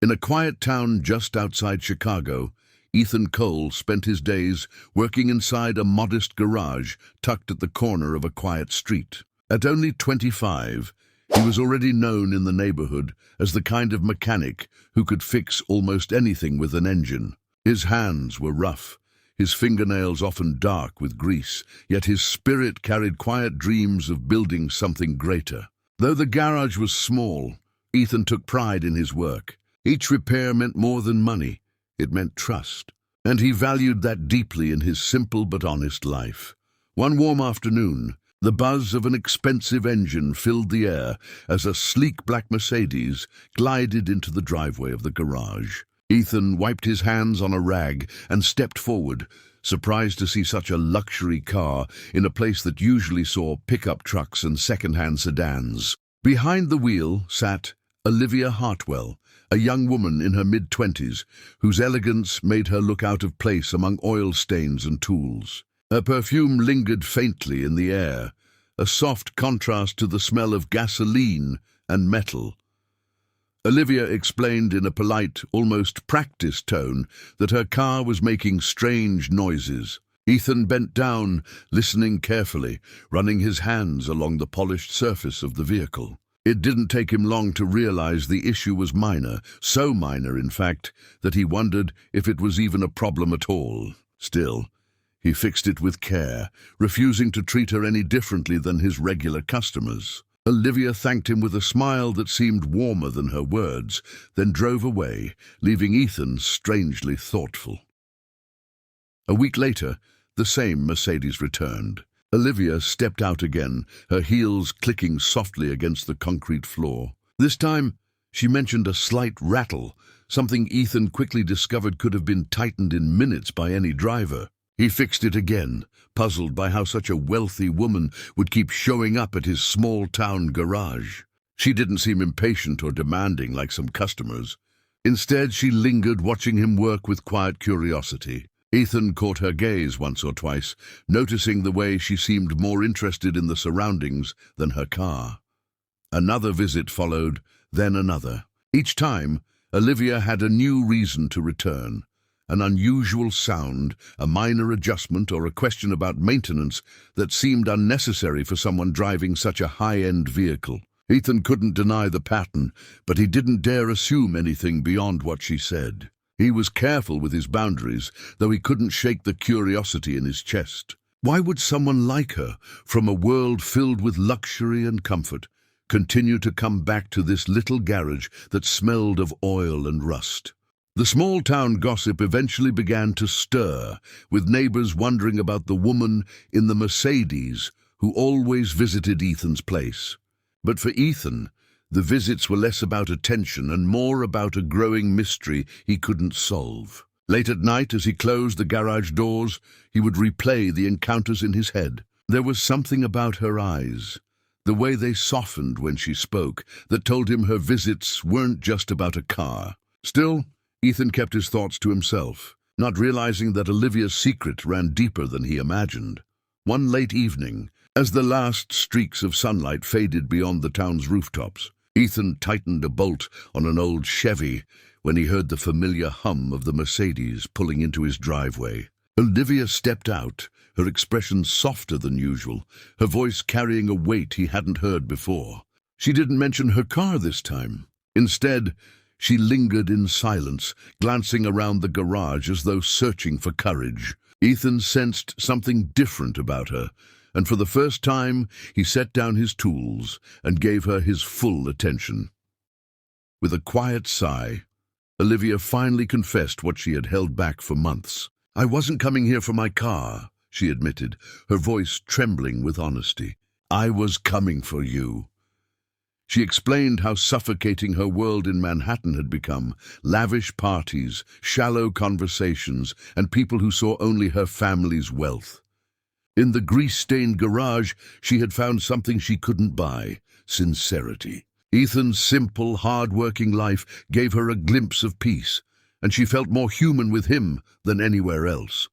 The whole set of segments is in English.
In a quiet town just outside Chicago, Ethan Cole spent his days working inside a modest garage tucked at the corner of a quiet street. At only 25, he was already known in the neighborhood as the kind of mechanic who could fix almost anything with an engine. His hands were rough, his fingernails often dark with grease, yet his spirit carried quiet dreams of building something greater. Though the garage was small, Ethan took pride in his work. Each repair meant more than money. It meant trust. And he valued that deeply in his simple but honest life. One warm afternoon, the buzz of an expensive engine filled the air as a sleek black Mercedes glided into the driveway of the garage. Ethan wiped his hands on a rag and stepped forward, surprised to see such a luxury car in a place that usually saw pickup trucks and second-hand sedans. Behind the wheel sat Olivia Hartwell, a young woman in her mid-20s, whose elegance made her look out of place among oil stains and tools. Her perfume lingered faintly in the air, a soft contrast to the smell of gasoline and metal. Olivia explained in a polite, almost practiced tone that her car was making strange noises. Ethan bent down, listening carefully, running his hands along the polished surface of the vehicle. It didn't take him long to realize the issue was minor, so minor, in fact, that he wondered if it was even a problem at all. Still, he fixed it with care, refusing to treat her any differently than his regular customers. Olivia thanked him with a smile that seemed warmer than her words, then drove away, leaving Ethan strangely thoughtful. A week later, the same Mercedes returned. Olivia stepped out again, her heels clicking softly against the concrete floor. This time, she mentioned a slight rattle, something Ethan quickly discovered could have been tightened in minutes by any driver. He fixed it again, puzzled by how such a wealthy woman would keep showing up at his small-town garage. She didn't seem impatient or demanding like some customers. Instead, she lingered, watching him work with quiet curiosity. Ethan caught her gaze once or twice, noticing the way she seemed more interested in the surroundings than her car. Another visit followed, then another. Each time, Olivia had a new reason to return. An unusual sound, a minor adjustment, or a question about maintenance that seemed unnecessary for someone driving such a high-end vehicle. Ethan couldn't deny the pattern, but he didn't dare assume anything beyond what she said. He was careful with his boundaries, though he couldn't shake the curiosity in his chest. Why would someone like her, from a world filled with luxury and comfort, continue to come back to this little garage that smelled of oil and rust? The small-town gossip eventually began to stir, with neighbors wondering about the woman in the Mercedes who always visited Ethan's place. But for Ethan, the visits were less about attention and more about a growing mystery he couldn't solve. Late at night, as he closed the garage doors, he would replay the encounters in his head. There was something about her eyes, the way they softened when she spoke, that told him her visits weren't just about a car. Still, Ethan kept his thoughts to himself, not realizing that Olivia's secret ran deeper than he imagined. One late evening, as the last streaks of sunlight faded beyond the town's rooftops, Ethan tightened a bolt on an old Chevy when he heard the familiar hum of the Mercedes pulling into his driveway. Olivia stepped out, her expression softer than usual, her voice carrying a weight he hadn't heard before. She didn't mention her car this time. Instead, she lingered in silence, glancing around the garage as though searching for courage. Ethan sensed something different about her, and for the first time he set down his tools and gave her his full attention. With a quiet sigh, Olivia finally confessed what she had held back for months. "I wasn't coming here for my car," she admitted, her voice trembling with honesty. "I was coming for you." She explained how suffocating her world in Manhattan had become: lavish parties, shallow conversations, and people who saw only her family's wealth. In the grease-stained garage, she had found something she couldn't buy: sincerity. Ethan's simple, hard-working life gave her a glimpse of peace, and she felt more human with him than anywhere else.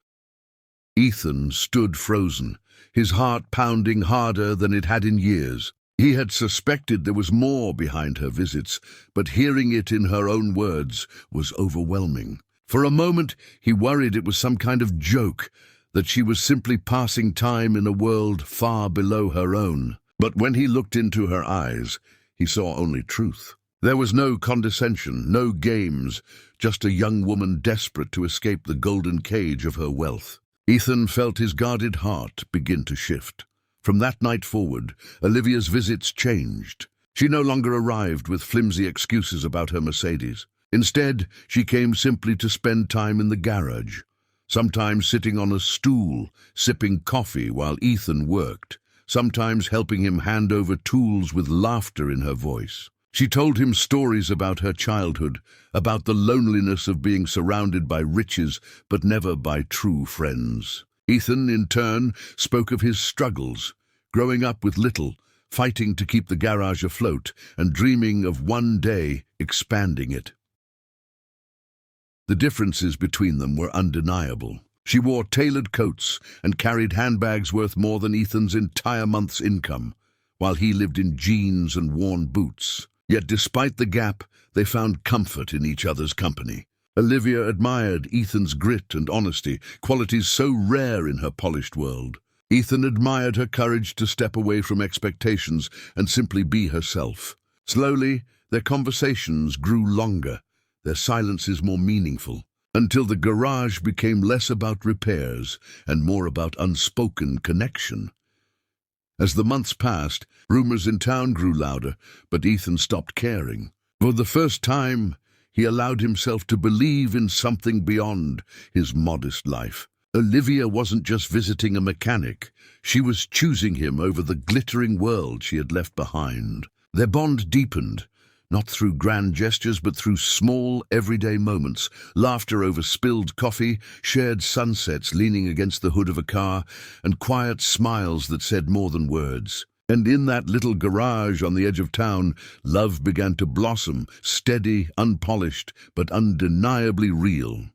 Ethan stood frozen, his heart pounding harder than it had in years. He had suspected there was more behind her visits, but hearing it in her own words was overwhelming. For a moment, he worried it was some kind of joke, that she was simply passing time in a world far below her own. But when he looked into her eyes, he saw only truth. There was no condescension, no games, just a young woman desperate to escape the golden cage of her wealth. Ethan felt his guarded heart begin to shift. From that night forward, Olivia's visits changed. She no longer arrived with flimsy excuses about her Mercedes. Instead, she came simply to spend time in the garage, sometimes sitting on a stool, sipping coffee while Ethan worked, sometimes helping him hand over tools with laughter in her voice. She told him stories about her childhood, about the loneliness of being surrounded by riches but never by true friends. Ethan, in turn, spoke of his struggles, growing up with little, fighting to keep the garage afloat, and dreaming of one day expanding it. The differences between them were undeniable. She wore tailored coats and carried handbags worth more than Ethan's entire month's income, while he lived in jeans and worn boots. Yet despite the gap, they found comfort in each other's company. Olivia admired Ethan's grit and honesty, qualities so rare in her polished world. Ethan admired her courage to step away from expectations and simply be herself. Slowly, their conversations grew longer, their silences more meaningful, until the garage became less about repairs and more about unspoken connection. As the months passed, rumors in town grew louder, but Ethan stopped caring. For the first time, he allowed himself to believe in something beyond his modest life. Olivia wasn't just visiting a mechanic. She was choosing him over the glittering world she had left behind. Their bond deepened, not through grand gestures, but through small, everyday moments, laughter over spilled coffee, shared sunsets leaning against the hood of a car, and quiet smiles that said more than words. And in that little garage on the edge of town, love began to blossom, steady, unpolished, but undeniably real.